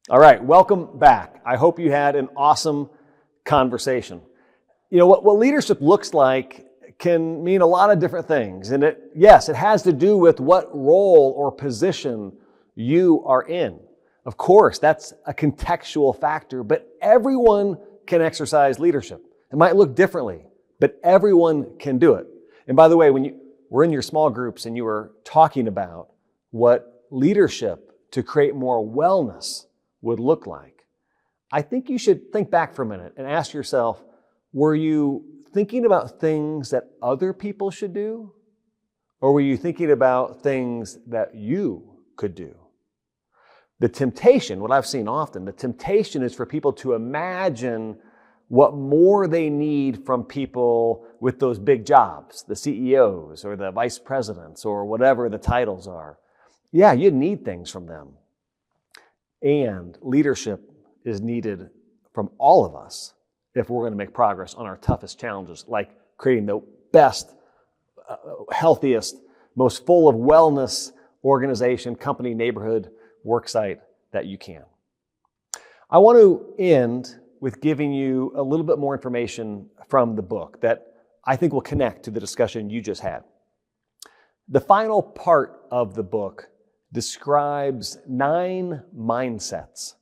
All right, welcome back. I hope you had an awesome conversation. You know, what leadership looks like can mean a lot of different things. And it has to do with what role or position you are in. Of course, that's a contextual factor, but everyone can exercise leadership. It might look differently, but everyone can do it. And by the way, when you were in your small groups and you were talking about what leadership to create more wellness would look like, I think you should think back for a minute and ask yourself, were you thinking about things that other people should do? Or were you thinking about things that you could do? The temptation, what I've seen often, the temptation is for people to imagine what more they need from people with those big jobs, the CEOs or the vice presidents or whatever the titles are. Yeah, you need things from them. And leadership is needed from all of us if we're going to make progress on our toughest challenges, like creating the best, healthiest, most full of wellness organization, company, neighborhood, worksite that you can. I want to end with giving you a little bit more information from the book that I think will connect to the discussion you just had. The final part of the book describes 9 mindsets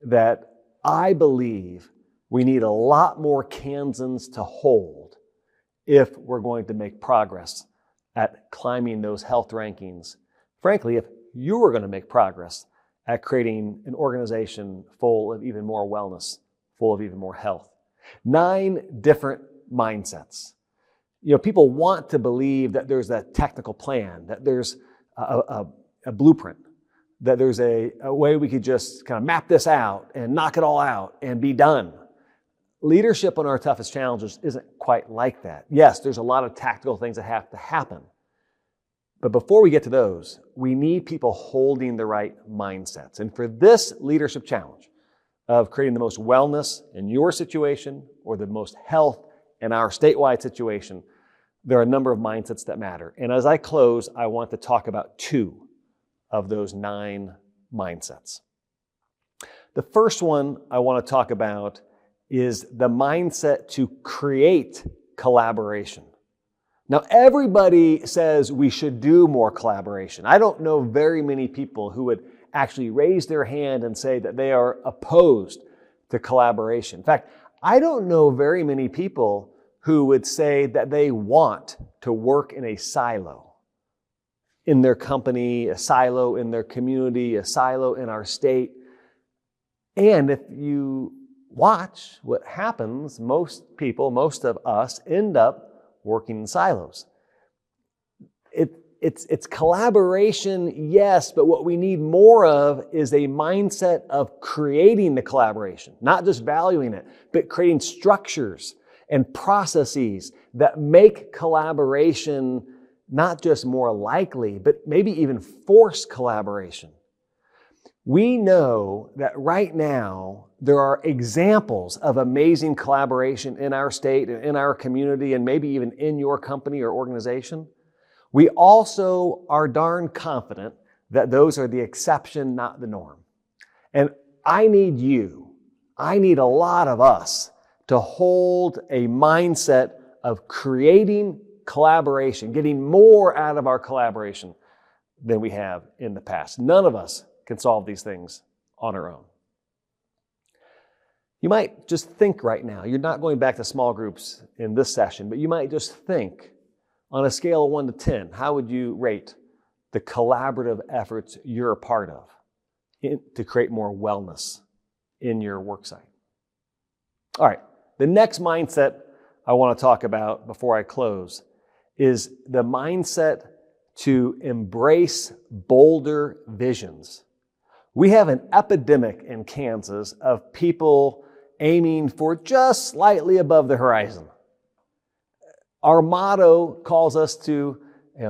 that I believe we need a lot more Kansans to hold if we're going to make progress at climbing those health rankings. Frankly, if you were going to make progress at creating an organization full of even more wellness, full of even more health. 9 different mindsets. You know, people want to believe that there's a technical plan, that there's a blueprint, that there's a way we could just kind of map this out and knock it all out and be done. Leadership on our toughest challenges isn't quite like that. Yes, there's a lot of tactical things that have to happen. But before we get to those, we need people holding the right mindsets. And for this leadership challenge of creating the most wellness in your situation or the most health in our statewide situation, there are a number of mindsets that matter. And as I close, I want to talk about 2 of those 9 mindsets. The first one I want to talk about is the mindset to create collaboration. Now, everybody says we should do more collaboration. I don't know very many people who would actually raise their hand and say that they are opposed to collaboration. In fact, I don't know very many people who would say that they want to work in a silo in their company, a silo in their community, a silo in our state. And if you watch what happens, most people, most of us end up working in silos. It's collaboration, yes, but what we need more of is a mindset of creating the collaboration, not just valuing it, but creating structures and processes that make collaboration not just more likely, but maybe even force collaboration. We know that right now there are examples of amazing collaboration in our state and in our community and maybe even in your company or organization. We also are darn confident that those are the exception, not the norm. And I need a lot of us to hold a mindset of creating collaboration, getting more out of our collaboration than we have in the past. None of us can solve these things on our own. You might just think right now, you're not going back to small groups in this session, but you might just think on a scale of 1 to 10, how would you rate the collaborative efforts you're a part of to create more wellness in your worksite? All right, the next mindset I want to talk about before I close is the mindset to embrace bolder visions. We have an epidemic in Kansas of people aiming for just slightly above the horizon. Our motto calls us to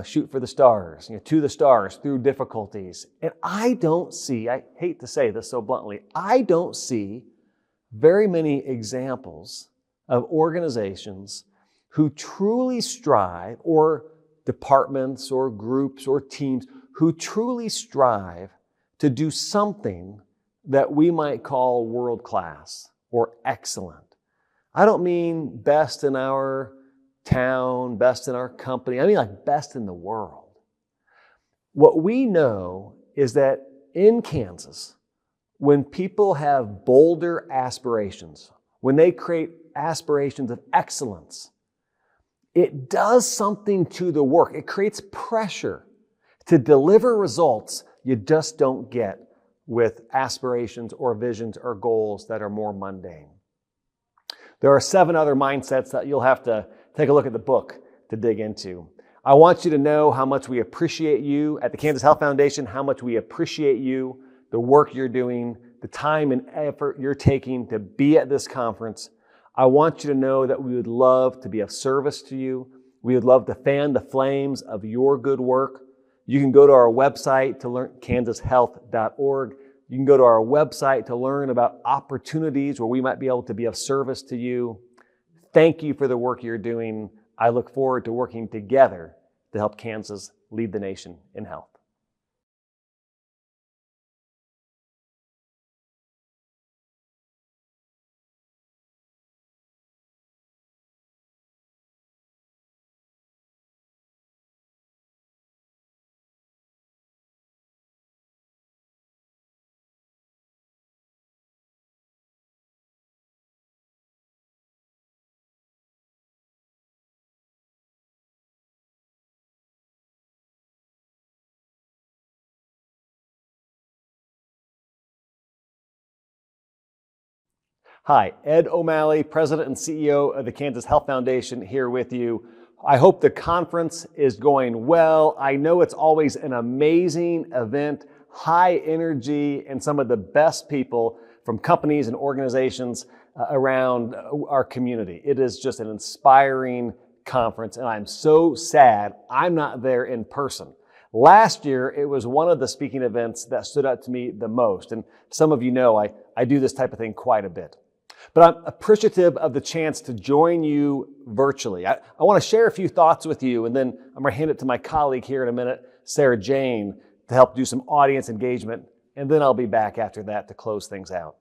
shoot for the stars, to the stars through difficulties. And I hate to say this so bluntly, I don't see very many examples of organizations who truly strive, or departments or groups or teams who truly strive to do something that we might call world-class or excellent. I don't mean best in our town, best in our company. I mean like best in the world. What we know is that in Kansas, when people have bolder aspirations, when they create aspirations of excellence, it does something to the work. It creates pressure to deliver results you just don't get with aspirations or visions or goals that are more mundane. There are 7 other mindsets that you'll have to take a look at the book to dig into. I want you to know how much we appreciate you at the Kansas Health Foundation, how much we appreciate you, the work you're doing, the time and effort you're taking to be at this conference. I want you to know that we would love to be of service to you. We would love to fan the flames of your good work. You can go to our website to learn, kansashealth.org. You can go to our website to learn about opportunities where we might be able to be of service to you. Thank you for the work you're doing. I look forward to working together to help Kansas lead the nation in health. Hi, Ed O'Malley, President and CEO of the Kansas Health Foundation, here with you. I hope the conference is going well. I know it's always an amazing event, high energy, and some of the best people from companies and organizations around our community. It is just an inspiring conference, and I'm so sad I'm not there in person. Last year, it was one of the speaking events that stood out to me the most, and some of you know I do this type of thing quite a bit. But I'm appreciative of the chance to join you virtually. I want to share a few thoughts with you, and then I'm going to hand it to my colleague here in a minute, Sarah Jane, to help do some audience engagement, and then I'll be back after that to close things out.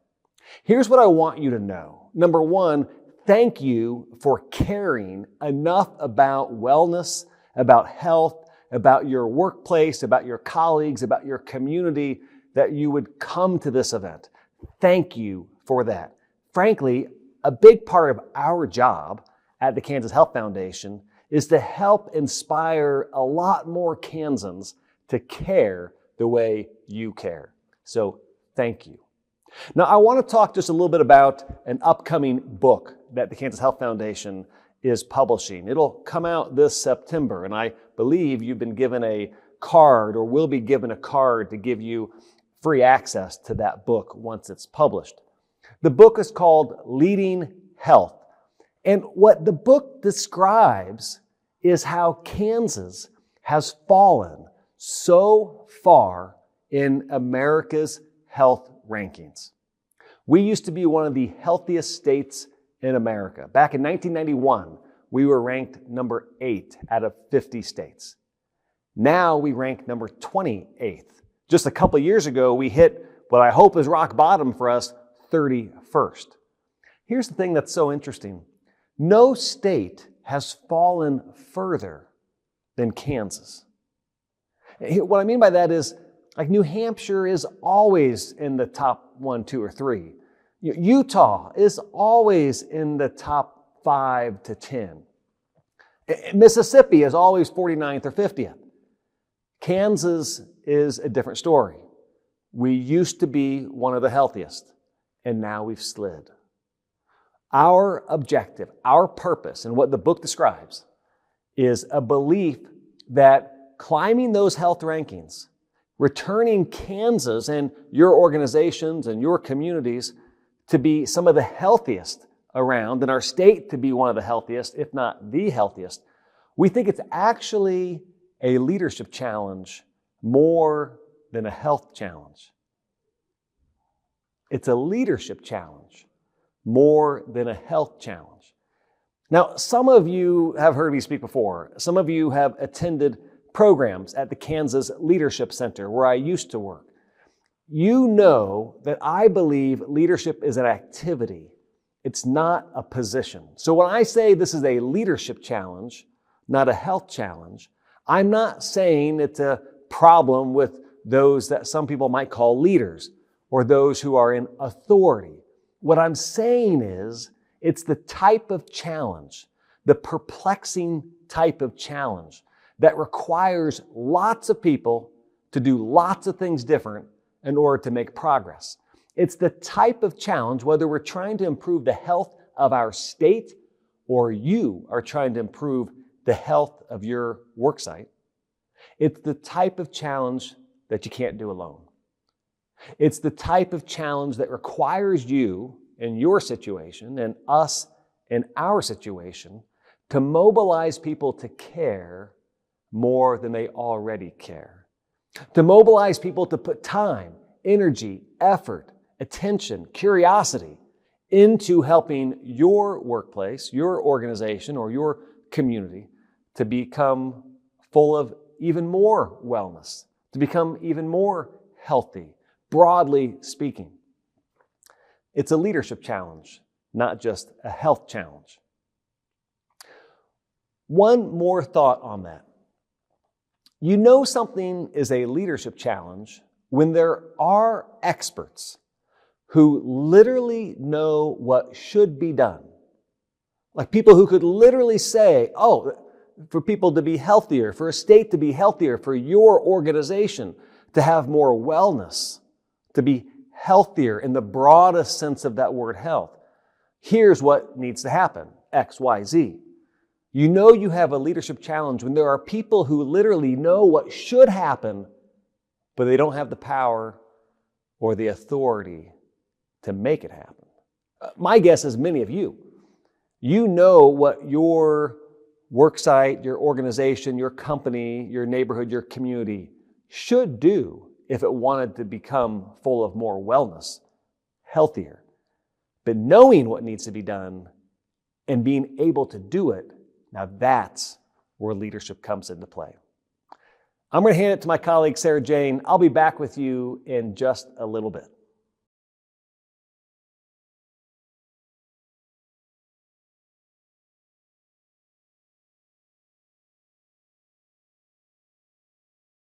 Here's what I want you to know. Number one, thank you for caring enough about wellness, about health, about your workplace, about your colleagues, about your community, that you would come to this event. Thank you for that. Frankly, a big part of our job at the Kansas Health Foundation is to help inspire a lot more Kansans to care the way you care. So thank you. Now, I want to talk just a little bit about an upcoming book that the Kansas Health Foundation is publishing. It'll come out this September, and I believe you've been given a card or will be given a card to give you free access to that book once it's published. The book is called Leading Health. And what the book describes is how Kansas has fallen so far in America's health rankings. We used to be one of the healthiest states in America. Back in 1991, we were ranked number 8 out of 50 states. Now we rank number 28th. Just a couple years ago, we hit what I hope is rock bottom for us, 31st. Here's the thing that's so interesting. No state has fallen further than Kansas. What I mean by that is, like, New Hampshire is always in the top 1, 2, or 3. Utah is always in the top 5 to 10. Mississippi is always 49th or 50th. Kansas is a different story. We used to be one of the healthiest, and now we've slid. Our objective, our purpose, and what the book describes is a belief that climbing those health rankings, returning Kansas and your organizations and your communities to be some of the healthiest around, and our state to be one of the healthiest, if not the healthiest, we think it's actually a leadership challenge more than a health challenge. It's a leadership challenge more than a health challenge. Now, some of you have heard me speak before. Some of you have attended programs at the Kansas Leadership Center where I used to work. you know that I believe leadership is an activity. It's not a position. So when I say this is a leadership challenge, not a health challenge, I'm not saying it's a problem with those that some people might call leaders or those who are in authority. What I'm saying is it's the type of challenge, the perplexing type of challenge that requires lots of people to do lots of things different in order to make progress. It's the type of challenge, whether we're trying to improve the health of our state or you are trying to improve the health of your work site. It's the type of challenge that you can't do alone. It's the type of challenge that requires you in your situation and us in our situation to mobilize people to care more than they already care. To mobilize people to put time, energy, effort, attention, curiosity into helping your workplace, your organization, or your community to become full of even more wellness, to become even more healthy, broadly speaking. It's a leadership challenge, not just a health challenge. One more thought on that. You know something is a leadership challenge when there are experts who literally know what should be done. Like people who could literally say, for people to be healthier, for a state to be healthier, for your organization to have more wellness, to be healthier in the broadest sense of that word health. Here's what needs to happen, X, Y, Z. You know you have a leadership challenge when there are people who literally know what should happen, but they don't have the power or the authority to make it happen. My guess is many of you know what your work site, your organization, your company, your neighborhood, your community should do if it wanted to become full of more wellness, healthier. But knowing what needs to be done and being able to do it, now that's where leadership comes into play. I'm going to hand it to my colleague, Sarah Jane. I'll be back with you in just a little bit.